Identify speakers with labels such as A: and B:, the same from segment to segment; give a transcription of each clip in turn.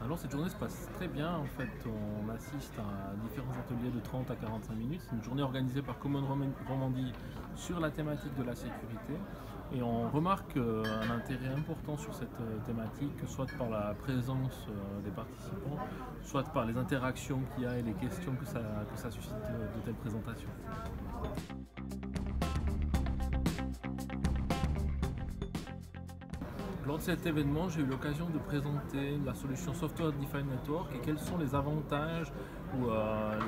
A: Alors cette journée se passe très bien, en fait on assiste à différents ateliers de 30 à 45 minutes. C'est une journée organisée par Common Romandie sur la thématique de la sécurité et on remarque un intérêt important sur cette thématique, soit par la présence des participants, soit par les interactions qu'il y a et les questions que ça suscite de telles présentations. Lors de cet événement, j'ai eu l'occasion de présenter la solution Software Defined Network et quels sont les avantages ou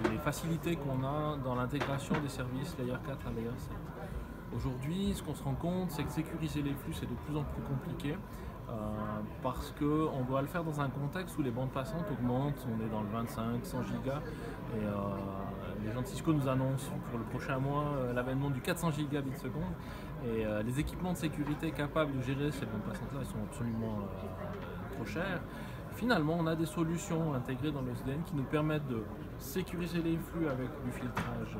A: les facilités qu'on a dans l'intégration des services Layer 4 à Layer 7. Aujourd'hui, ce qu'on se rend compte, c'est que sécuriser les flux, c'est de plus en plus compliqué parce qu'on doit le faire dans un contexte où les bandes passantes augmentent. On est dans le 25, 100 gigas et les gens de Cisco nous annoncent pour le prochain mois l'avènement du 400 gigabits seconde. Et les équipements de sécurité capables de gérer ces bandes passantes-là sont absolument trop chers. Finalement, on a des solutions intégrées dans le SDN qui nous permettent de sécuriser les flux avec du filtrage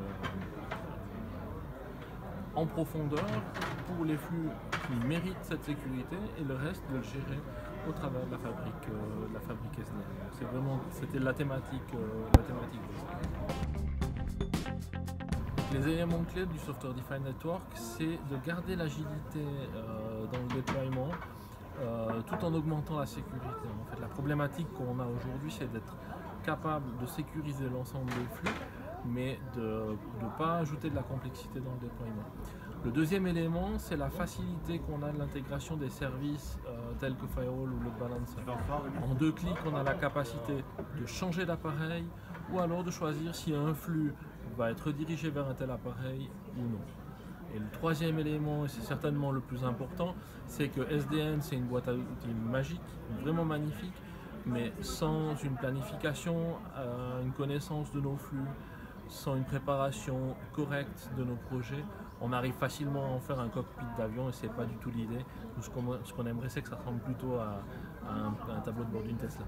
A: en profondeur pour les flux qui méritent cette sécurité et le reste de le gérer au travers de la fabrique SDN. C'était la thématique. Les éléments clés du Software Defined Network, c'est de garder l'agilité dans le déploiement tout en augmentant la sécurité. En fait, la problématique qu'on a aujourd'hui, c'est d'être capable de sécuriser l'ensemble des flux, mais de ne pas ajouter de la complexité dans le déploiement. Le deuxième élément, c'est la facilité qu'on a de l'intégration des services tels que Firewall ou Load Balancer. En 2 clics, on a la capacité de changer d'appareil ou alors de choisir si un flux va être redirigé vers un tel appareil ou non. Et le troisième élément, et c'est certainement le plus important, c'est que SDN, c'est une boîte à outils magique, vraiment magnifique, mais sans une planification, une connaissance de nos flux, sans une préparation correcte de nos projets, on arrive facilement à en faire un cockpit d'avion et c'est pas du tout l'idée. Ce qu'on aimerait, c'est que ça ressemble plutôt à un tableau de bord d'une Tesla.